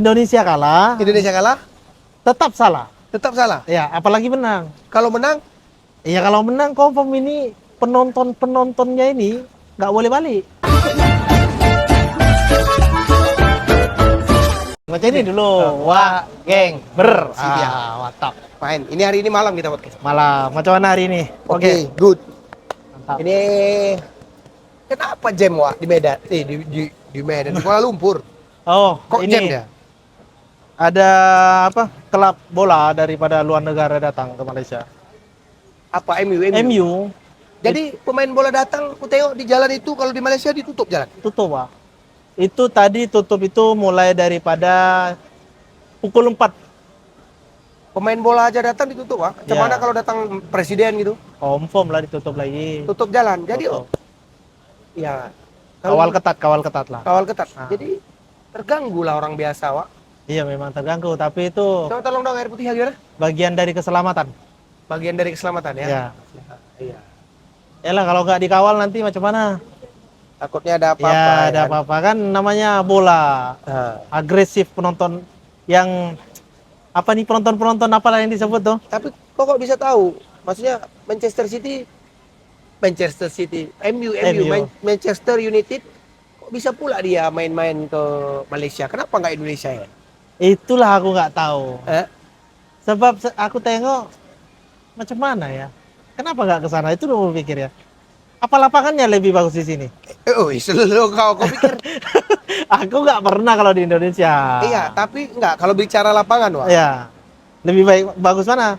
Indonesia kalah, Indonesia kalah, tetap salah. tetap salah. Ya, apalagi menang. Kalau menang, Ya kalau menang confirm ini penontonnya ini nggak boleh balik. Baca ini dulu. Wah, geng, ya. mantap. Main. Ini hari ini malam kita podcast. Malah, macam mana hari ini? Oke, good. Mantap. Ini kenapa jam Wak di Medan? Di Medan, di Kuala Lumpur. Oh, Kok ini jam ya? ada apa? Klub bola daripada luar negara datang ke Malaysia. Apa MU? MU Jadi pemain bola datang, aku tengok di jalan itu kalau di Malaysia ditutup jalan. tutup, Pak. Itu tadi tutup itu mulai daripada pukul 4. Pemain bola aja datang ditutup, Wak. Macam Ya. mana kalau datang presiden gitu? Confirm lah ditutup lagi. Tutup jalan. Jadi Tutup. ya Kawal ketat lah. kawal ketat. Ah. Jadi terganggu lah orang biasa, Wak. Iya memang terganggu, tapi itu Coba tolong dong air putih gimana? bagian dari keselamatan. Bagian dari keselamatan ya. Ya. Iya. Yalah kalau nggak dikawal nanti macam mana? Takutnya ada apa-apa. Ya, ada kan? apa-apa kan namanya bola. Nah, Agresif penonton yang apa nih penonton apalah yang disebut tuh? tapi kok bisa tahu? Maksudnya Manchester City, MU. Manchester United kok bisa pula dia main-main ke Malaysia? Kenapa nggak Indonesia ya? Itulah aku nggak tahu. Eh? Sebab aku tengok macam mana ya? Kenapa nggak ke sana? Itu dulu pikir ya. Apa lapangannya lebih bagus di sini? Oh, selalu kau pikir? Aku nggak pernah kalau di Indonesia. Iya, tapi nggak. Kalau bicara lapangan, Wak. Ya. Lebih bagus mana?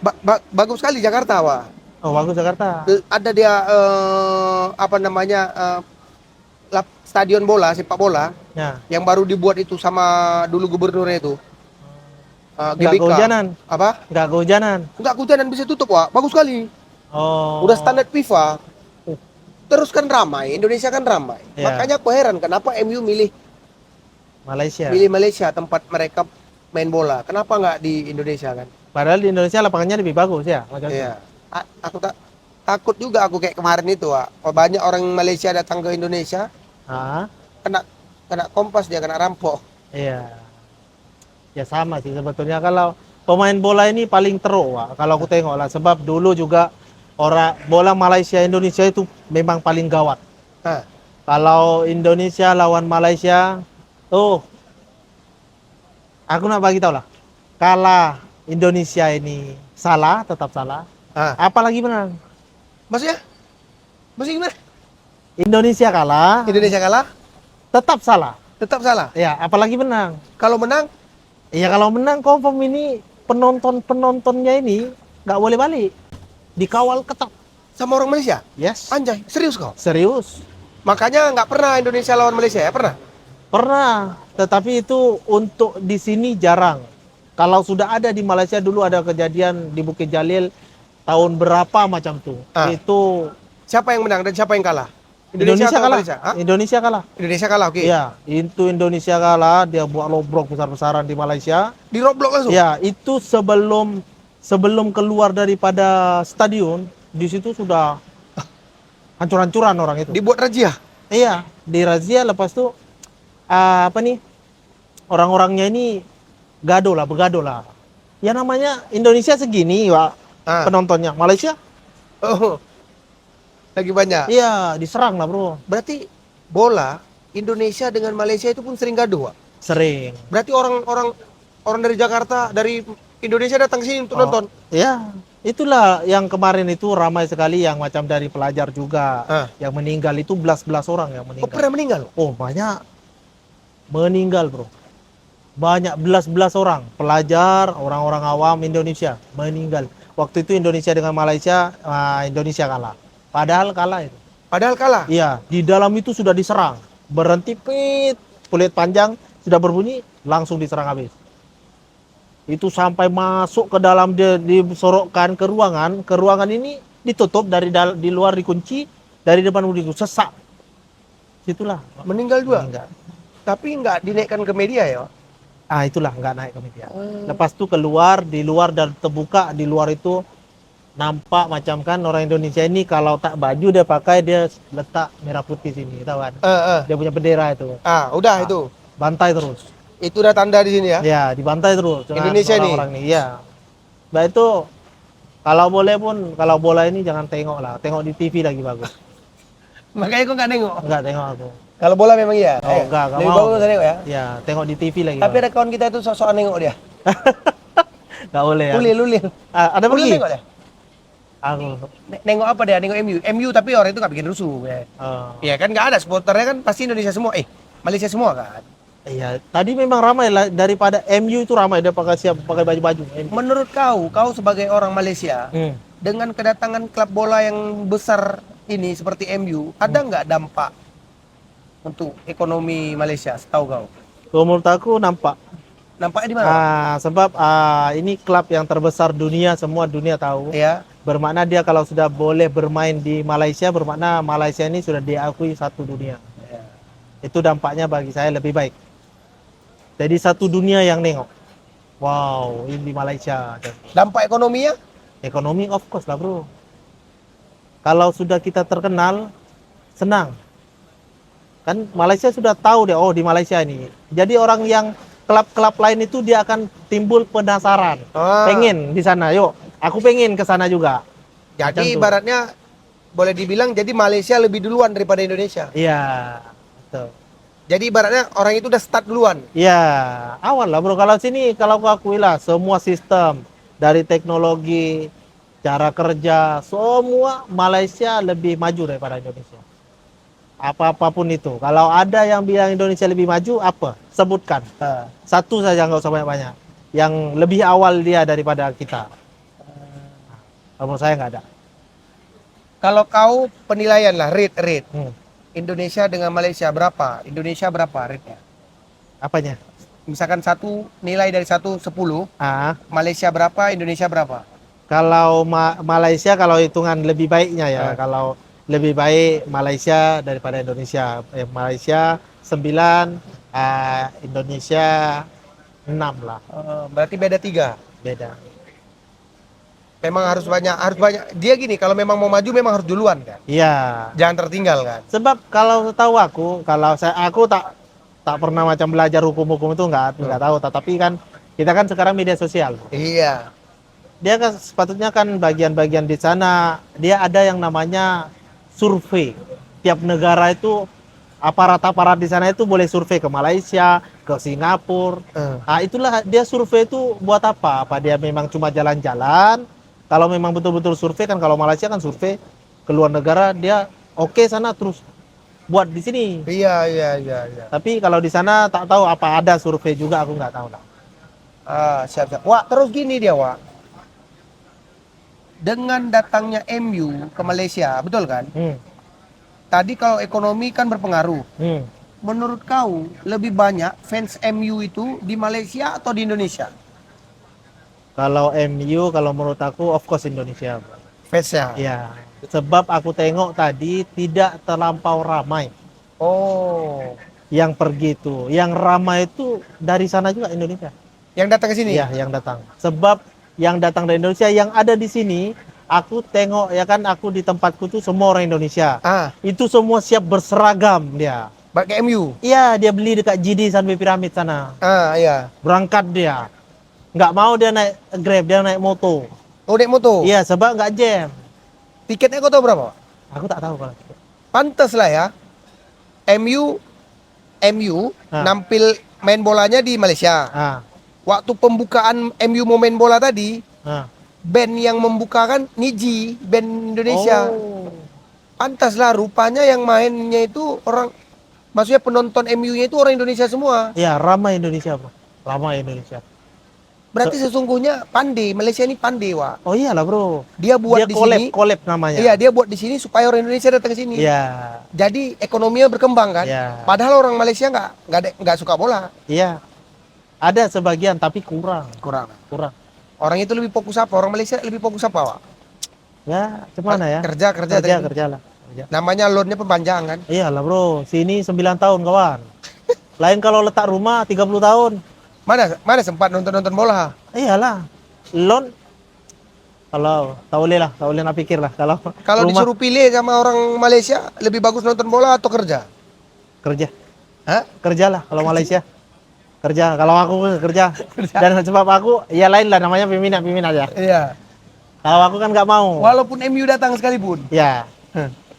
Bagus sekali Jakarta, Wak. Oh, bagus Jakarta. Ada dia apa namanya stadion bola, sepak bola Ya. yang baru dibuat itu sama dulu gubernurnya itu. Nggak GBK. kehujanan. Apa? Nggak kehujanan. Nggak kehujanan bisa tutup, Wak. Bagus sekali. Oh. Udah standar FIFA. Terus kan ramai, Indonesia kan ramai. Ya. Makanya aku heran kenapa MU milih Malaysia. Malaysia tempat mereka main bola. Kenapa nggak di Indonesia kan? Padahal di Indonesia lapangannya lebih bagus ya. Macam Iya. Aku takut juga aku kayak kemarin itu, Wak. Banyak orang Malaysia datang ke Indonesia, Ah, kena kompas dia, kena rampok. iya. Ya sama sih sebetulnya kalau pemain bola ini paling teruk, Wak. Kalau aku tengok lah sebab dulu juga orang bola Malaysia Indonesia itu memang paling gawat. Hah. Kalau Indonesia lawan Malaysia, aku nak bagi tahu lah. Kalah Indonesia ini salah, tetap salah. Ah. Apalagi menang. Maksudnya? Maksudnya gimana? Indonesia kalah, Indonesia kalah, tetap salah. tetap salah. Ya, apalagi menang. Kalau menang, Ya kalau menang confirm ini penontonnya ini nggak boleh balik. Dikawal ketat. sama orang Malaysia. Yes. Anjay, serius kau? Serius. Makanya nggak pernah Indonesia lawan Malaysia ya? Pernah? Pernah. Tetapi itu untuk di sini jarang. Kalau sudah ada di Malaysia dulu ada kejadian di Bukit Jalil tahun berapa macam tuh. Ah. Itu Siapa yang menang dan siapa yang kalah? Indonesia atau kalah. Malaysia? Hah? Indonesia kalah. Indonesia kalah, oke. Ya, itu Indonesia kalah. Dia buat lobrok besar-besaran di Malaysia. Di roblok langsung? Ya, itu sebelum keluar daripada stadion, di situ sudah hancur-hancuran orang itu. Dibuat razia? Iya, dirazia lepas itu apa nih? Orang-orangnya ini begaduh lah. Ya namanya Indonesia segini, Pak, Ah. penontonnya. Malaysia, Oh, lagi banyak. iya diserang lah, Bro. Berarti bola Indonesia dengan Malaysia itu pun sering gaduh, Wak? Sering. Berarti orang dari Jakarta, dari Indonesia datang ke sini untuk nonton? Ya, itulah yang kemarin itu ramai sekali yang macam dari pelajar juga. Ah. Yang meninggal itu belas orang yang Oh, meninggal. pernah meninggal? Oh, banyak meninggal, Bro. Banyak belas orang, pelajar, orang-orang awam Indonesia meninggal. Waktu itu Indonesia dengan Malaysia, Indonesia kalah. Padahal kalah itu. Padahal kalah. Iya, di dalam itu sudah diserang. Berhenti peluit panjang sudah berbunyi, langsung diserang habis. Itu sampai masuk ke dalam, dia disorokkan ke ruangan. Ke ruangan ini ditutup di luar dikunci, dari depan dikunci, sesak. Situlah Meninggal juga? meninggal. Tapi nggak dinaikkan ke media ya, Wak? Itulah nggak naik ke media. Lepas itu keluar, di luar dan terbuka, di luar itu nampak macam kan orang Indonesia ini kalau tak baju dia pakai, dia letak merah putih sini, tahu kan? Dia punya bendera itu. Udah itu. Bantai terus. Itu udah tanda di sini ya. Ya, dibantai terus dengan Indonesia nih? orang-orang nih. Iya. Nah itu kalau boleh pun kalau bola ini jangan tengok lah, tengok di TV lagi bagus. Makanya kok nggak nengok. Enggak tengok aku. Kalau bola memang iya. Oh, enggak Lebih mau. bagus nengok ya. Ya, tengok di TV lagi. Tapi ada kawan kita itu sok-sokan nengok dia. Enggak boleh ya. Ulil. Ada Ulil pergi? nengok dia. Aku. Nengok apa dia? Nengok MU. MU tapi orang itu nggak bikin rusuh. Ya. Oh. Iya kan nggak ada supporternya kan pasti Indonesia semua. Malaysia semua kan. Iya, tadi memang ramai lah daripada MU itu ramai dia pakai siap pakai baju-baju. MU. Menurut kau sebagai orang Malaysia, Hmm. dengan kedatangan klub bola yang besar ini seperti MU, ada nggak dampak untuk ekonomi Malaysia? Setahu kau? Kalau menurut aku nampak. Nampaknya di mana? Sebab ini klub yang terbesar dunia, semua dunia tahu. Ya, Bermakna dia kalau sudah boleh bermain di Malaysia, bermakna Malaysia ini sudah diakui satu dunia. Itu dampaknya bagi saya lebih baik. Jadi satu dunia yang nengok. Wow, ini di Malaysia. dampak ekonominya? Ekonomi of course lah bro. Kalau sudah kita terkenal, senang. Kan Malaysia sudah tahu deh, oh di Malaysia ini. Jadi orang yang klub-klub lain itu dia akan timbul penasaran. Pengen di sana, yuk. Aku pengen ke sana juga. Macam Jadi tuh. ibaratnya boleh dibilang jadi Malaysia lebih duluan daripada Indonesia. Iya, betul. Jadi ibaratnya orang itu udah start duluan. Ya, awal lah bro. Kalau sini, kalau aku akui lah, semua sistem dari teknologi, cara kerja, semua Malaysia lebih maju daripada Indonesia. Apa-apapun itu. Kalau ada yang bilang Indonesia lebih maju, apa? Sebutkan. Satu saja, nggak usah banyak-banyak. Yang lebih awal dia daripada kita. Menurut saya nggak ada. Kalau kau penilaian lah, rate. Hmm. Indonesia dengan Malaysia berapa? Indonesia berapa rate-nya? Apanya? Misalkan satu nilai dari 1 10, Malaysia berapa, Indonesia berapa? Kalau Malaysia kalau hitungan lebih baiknya ya, Ah. kalau lebih baik Malaysia daripada Indonesia. Malaysia 9, Indonesia 6 lah, Berarti beda 3. beda. Memang harus banyak. Dia gini, kalau memang mau maju memang harus duluan kan. Iya. Jangan tertinggal kan. Sebab kalau tahu aku tak pernah macam belajar hukum-hukum itu nggak tahu. Tapi kan kita kan sekarang media sosial. Iya. Dia kan sepatutnya kan bagian-bagian di sana dia ada yang namanya survei. Tiap negara itu aparat-aparat di sana itu boleh survei ke Malaysia, ke Singapura. Itulah dia survei itu buat apa? Apa dia memang cuma jalan-jalan? Kalau memang betul-betul survei kan, kalau Malaysia kan survei ke luar negara dia oke sana terus buat di sini. Iya. Tapi kalau di sana tak tahu apa ada survei juga, aku nggak tahu lah. Siap. Wah, terus gini dia, Wak. Dengan datangnya MU ke Malaysia, betul kan? Tadi kalau ekonomi kan berpengaruh. Menurut kau lebih banyak fans MU itu di Malaysia atau di Indonesia? Kalau MU, kalau menurut aku of course Indonesia. Fansnya? Ya, sebab aku tengok tadi tidak terlampau ramai. Oh, Yang pergi itu, yang ramai itu dari sana juga Indonesia. yang datang ke sini? Iya, yang datang. Sebab yang datang dari Indonesia, yang ada di sini, aku tengok ya kan, aku di tempatku tuh semua orang Indonesia. Itu semua siap berseragam dia. Pakai MU? Iya, dia beli dekat GD Sunway Pyramid sana. Iya. Berangkat dia. Nggak mau dia naik Grab, dia naik moto. Oh, naik motor? Iya, sebab nggak jam. Tiketnya kau tahu berapa? Aku tak tahu kalau. Pantas lah ya. MU nampil main bolanya di Malaysia. Waktu pembukaan MU mau main bola tadi, band yang membukakan Niji, band Indonesia. Oh. Pantas lah, rupanya yang mainnya itu orang, maksudnya penonton MU-nya itu orang Indonesia semua. Iya, ramai Indonesia, bro. Ramai Indonesia. Berarti sesungguhnya pandai, Malaysia ini pandai, Wak. Oh iyalah, bro. Dia buat di sini. Collab namanya. Iya, dia buat di sini supaya orang Indonesia datang ke sini. Iya. Jadi ekonominya berkembang kan. Iya. Padahal orang Malaysia nggak suka bola. Iya. Ada sebagian tapi kurang. Kurang. Orang itu lebih fokus apa? Orang Malaysia lebih fokus apa, Wak? ya, gimana ya? Kerja tadi. Kerja lah. Kerja. Namanya loannya perpanjang kan. Iyalah, bro. Sini 9 tahun, kawan. Lain kalau letak rumah 30 tahun. Mana sempat nonton bola? Iyalah. Loan kalau tak boleh nak pikir lah kalau rumah disuruh pilih sama orang Malaysia, lebih bagus nonton bola atau kerja? kerja. Hah? Kerja lah kalau Malaysia. Kerja. Kalau aku kerja. Dan sebab aku, ya lain lah namanya peminat ya. Iya. Kalau aku kan nggak mau. Walaupun MU datang sekalipun. Ya,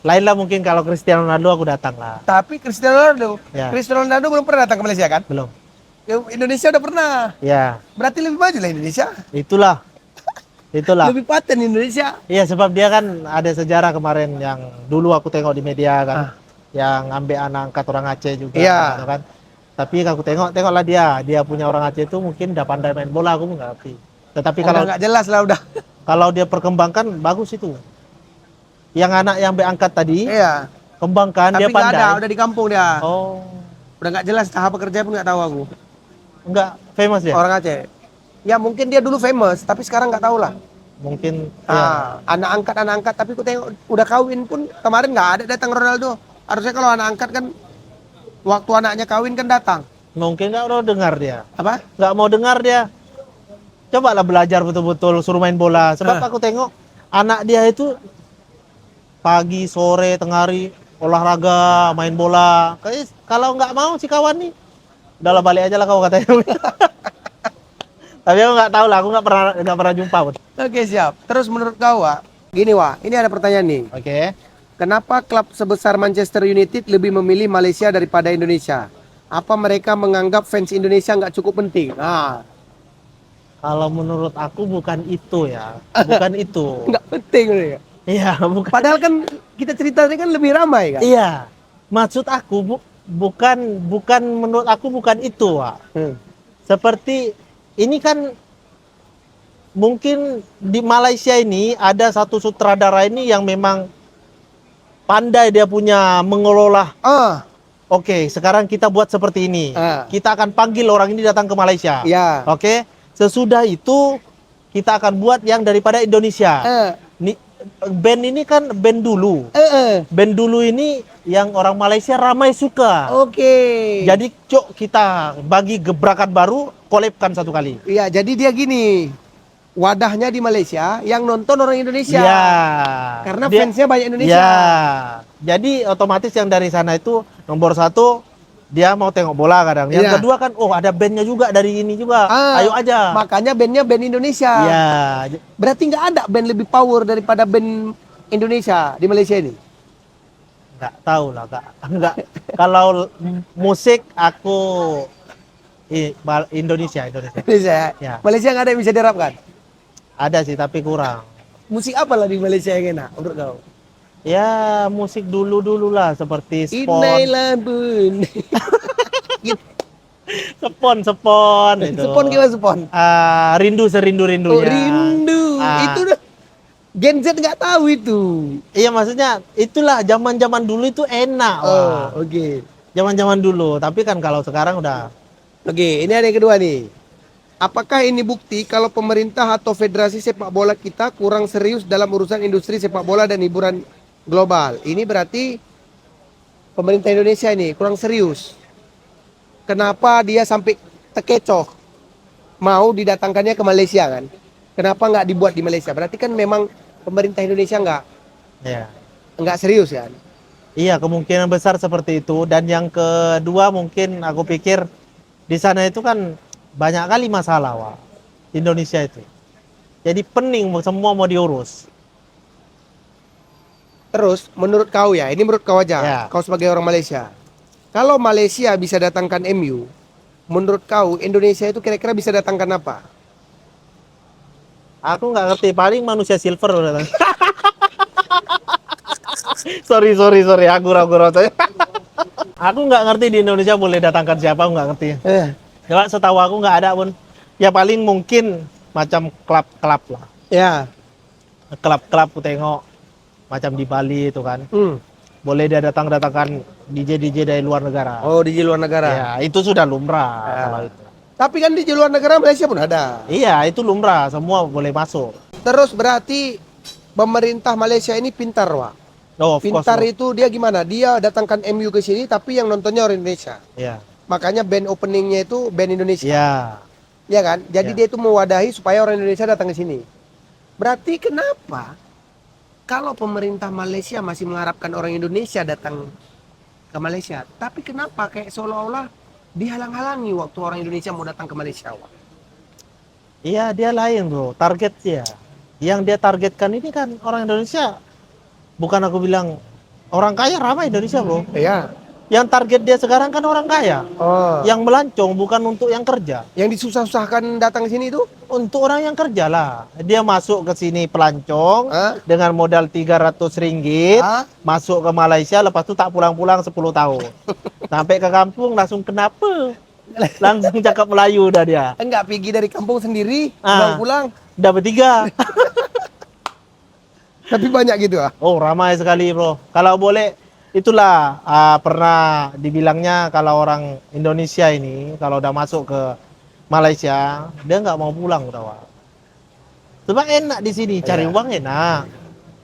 lain lah mungkin kalau Cristiano Ronaldo aku datang lah. Tapi Ya. Cristiano Ronaldo belum pernah datang ke Malaysia kan? Belum. Indonesia udah pernah. Ya, Berarti lebih maju lah Indonesia. itulah. Itulah. Lebih paten Indonesia. Iya, sebab dia kan ada sejarah kemarin yang dulu aku tengok di media kan. Ah. Yang ambil anak angkat orang Aceh juga Iya. gitu kan. Tapi aku tengoklah dia punya orang Aceh itu mungkin udah pandai main bola, aku nggak ngerti. Tetapi Udah nggak jelas lah udah. kalau dia perkembangkan bagus itu. Yang anak yang diangkat tadi, Iya. kembangkan Tapi dia nggak pandai. ada, udah di kampung dia. Oh, Udah nggak jelas tahap pekerjaan pun nggak tahu aku. enggak famous dia. Orang Aceh. Ya mungkin dia dulu famous, tapi sekarang nggak tahu lah. Mungkin ya. Anak angkat, tapi aku tengok udah kawin pun kemarin nggak ada datang Ronaldo. Harusnya kalau anak angkat kan waktu anaknya kawin kan datang. Mungkin nggak mau dengar dia. Apa? Nggak mau dengar dia. Coba lah belajar betul-betul suruh main bola. Sebab aku tengok anak dia itu pagi, sore, tengah hari olahraga, main bola. Kalau nggak mau si kawan nih, udahlah balik aja lah kau katanya. Tapi aku nggak tahu lah, aku nggak pernah jumpa. Oke siap. Terus menurut kau Wak, gini Wak, ini ada pertanyaan nih. Oke. Kenapa klub sebesar Manchester United lebih memilih Malaysia daripada Indonesia? Apa mereka menganggap fans Indonesia nggak cukup penting? Nah, Kalau menurut aku bukan itu ya, bukan itu. nggak penting nih. Iya, bukan. Padahal kan kita ceritanya kan lebih ramai kan? Iya, maksud aku bukan menurut aku bukan itu, Wak. Seperti ini kan mungkin di Malaysia ini ada satu sutradara ini yang memang pandai dia punya mengelola. Ah, Oke, sekarang kita buat seperti ini. Kita akan panggil orang ini datang ke Malaysia. ya. Oke, sesudah itu kita akan buat yang daripada Indonesia. Band ini kan band dulu. Band dulu ini yang orang Malaysia ramai suka. Oke. Jadi cok kita bagi gebrakan baru, kolabkan satu kali. Iya, jadi dia gini. Wadahnya di Malaysia, yang nonton orang Indonesia. Iya. Karena fansnya banyak Indonesia. Iya. Jadi otomatis yang dari sana itu nomor satu dia mau tengok bola kadang. Yang kedua kan, oh ada bandnya juga dari ini juga. Ayo aja. Makanya bandnya band Indonesia. Iya. Berarti nggak ada band lebih power daripada band Indonesia di Malaysia ini? Nggak tahu lah, nggak. Kalau musik aku Indonesia. Indonesia. Ya. Malaysia nggak ada yang bisa diharapkan. Ada sih tapi kurang. Musik apa lah di Malaysia yang enak menurut kau? Ya musik dulu lah seperti Inailah bun. Sepon itu. Sepon gimana sepon? Rindu serindu-rindunya. Oh, rindu. Itu udah Gen Z nggak tahu itu. Iya maksudnya itulah zaman-zaman dulu itu enak. Oh, oke. Zaman-zaman dulu, tapi kan kalau sekarang udah. Oke, ini ada yang kedua nih. Apakah ini bukti kalau pemerintah atau federasi sepak bola kita kurang serius dalam urusan industri sepak bola dan hiburan global? Ini berarti pemerintah Indonesia ini kurang serius. Kenapa dia sampai terkecoh mau didatangkannya ke Malaysia kan? Kenapa nggak dibuat di Malaysia? Berarti kan memang pemerintah Indonesia nggak serius kan? Iya, kemungkinan besar seperti itu. Dan yang kedua mungkin aku pikir di sana itu kan banyak kali masalah, Wak. Indonesia itu. Jadi pening semua mau diurus. Terus menurut kau ya, ini menurut kau aja, Ya. kau sebagai orang Malaysia. Kalau Malaysia bisa datangkan MU, menurut kau Indonesia itu kira-kira bisa datangkan apa? Aku nggak ngerti, paling manusia silver udah datang. sorry, aku ragu-ragu. Aku nggak ngerti di Indonesia boleh datangkan siapa, aku nggak ngerti. Coba setahu aku nggak ada pun. Ya paling mungkin macam klub-klub lah. Ya. Klub-klub aku tengok macam di Bali itu kan. Boleh dia datangkan DJ dari luar negara. Oh, di luar negara. Ya, itu sudah lumrah kalau itu. Tapi kan di luar negara Malaysia pun ada. Iya, itu lumrah, semua boleh masuk. Terus berarti pemerintah Malaysia ini pintar, Wak. Oh, Pintar itu dia gimana? Dia datangkan MU ke sini tapi yang nontonnya orang Indonesia. Iya. Makanya band openingnya itu band Indonesia. Iya. Ya kan? Jadi Ya. dia itu mewadahi supaya orang Indonesia datang ke sini. Berarti kenapa kalau pemerintah Malaysia masih mengharapkan orang Indonesia datang ke Malaysia, tapi kenapa kayak seolah-olah dihalang-halangi waktu orang Indonesia mau datang ke Malaysia, Wak. Iya, dia lain bro, target dia. Yang dia targetkan ini kan orang Indonesia. Bukan aku bilang orang kaya ramai Indonesia bro. Iya. Yang target dia sekarang kan orang kaya. Oh. Yang melancong bukan untuk yang kerja. Yang disusah-susahkan datang ke sini itu? Untuk orang yang kerja lah. Dia masuk ke sini pelancong Hah? dengan modal 300 ringgit. Hah? Masuk ke Malaysia, lepas itu tak pulang-pulang 10 tahun. Sampai ke kampung langsung kenapa? Langsung cakap Melayu dah dia. Enggak, pergi dari kampung sendiri, Ah. pulang-pulang. Udah bertiga. Tapi banyak gitu ah. Oh, ramai sekali bro. Kalau boleh, itulah pernah dibilangnya kalau orang Indonesia ini kalau udah masuk ke Malaysia, dia nggak mau pulang udah. Wak. Sebab enak di sini, cari Iya. uang enak.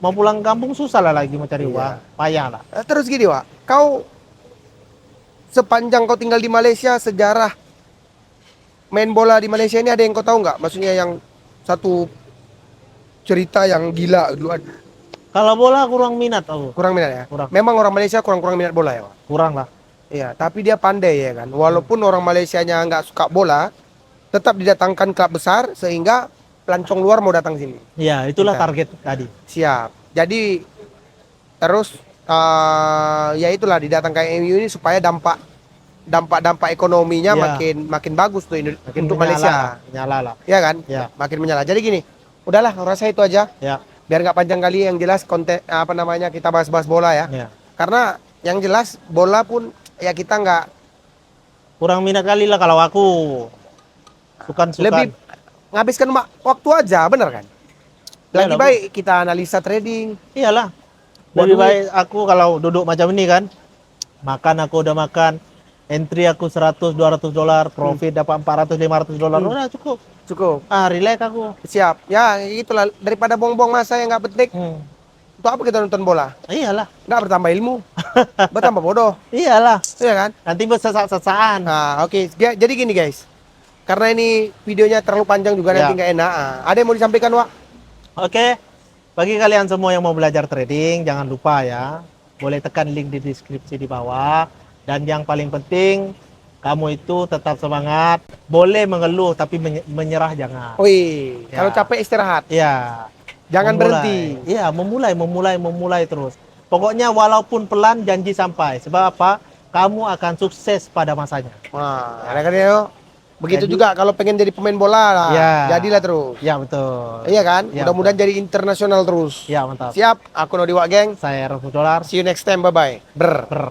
Mau pulang kampung susah lah lagi mau cari Iya. uang, payah lah. Terus gini, Wak. Kau sepanjang kau tinggal di Malaysia, sejarah main bola di Malaysia ini ada yang kau tahu nggak? Maksudnya yang satu cerita yang gila dulu ada. Kalau bola kurang minat aku, Kurang minat ya? Kurang. Memang orang Malaysia kurang-kurang minat bola ya, Wak? kurang lah. Iya, tapi dia pandai ya kan. Walaupun orang Malaysianya nggak suka bola, tetap didatangkan klub besar sehingga pelancong luar mau datang sini. Ya, itulah Kita. target tadi. Siap. Jadi terus ya itulah didatangkan MU ini supaya dampak ekonominya Ya. makin bagus tuh Makin untuk menyala, Malaysia. nyala lah. Ya kan? Ya, Makin menyala. Jadi gini, udahlah rasa itu aja. ya, Biar nggak panjang kali, yang jelas konten apa namanya kita bahas-bahas bola ya. ya. Karena yang jelas bola pun ya kita nggak Kurang minat kali lah kalau aku. Sukan-sukan. lebih ngabiskan waktu aja, bener kan? Lagi Iyalah, Bu. baik kita analisa trading. Iyalah. Buat Lebih duit. baik aku kalau duduk macam ini kan. Makan aku udah makan. Entry aku 100 200 dolar, profit dapat 400 500 dolar. Udah cukup. Cukup. Relax aku. Siap. Ya itulah, daripada buang-buang masa yang nggak penting. Untuk apa kita nonton bola? Iyalah. Nggak bertambah ilmu, bertambah bodoh. Iyalah. Iya kan? Nanti bersesak-sesaan. Nah, oke. Jadi gini guys. Karena ini videonya terlalu panjang juga Ya. nanti nggak enak. Ada yang mau disampaikan, Wak? Oke. Bagi kalian semua yang mau belajar trading, jangan lupa ya. Boleh tekan link di deskripsi di bawah. Dan yang paling penting, kamu itu tetap semangat. Boleh mengeluh, tapi menyerah jangan. Wih, Ya. kalau capek istirahat. Ya. Jangan Memulai. berhenti. Iya, memulai terus. Pokoknya walaupun pelan janji sampai. Sebab apa? Kamu akan sukses pada masanya. Wah, ada kan ya? Begitu Jadi- juga kalau pengen jadi pemain bola lah. Ya. Jadilah terus. Ya, betul. Iya kan? Ya, Mudah-mudahan jadi internasional terus. Ya, mantap. Siap, aku Nodi Wak Geng. Saya Rasul Dolar. See you next time, bye-bye. Brr. Brr.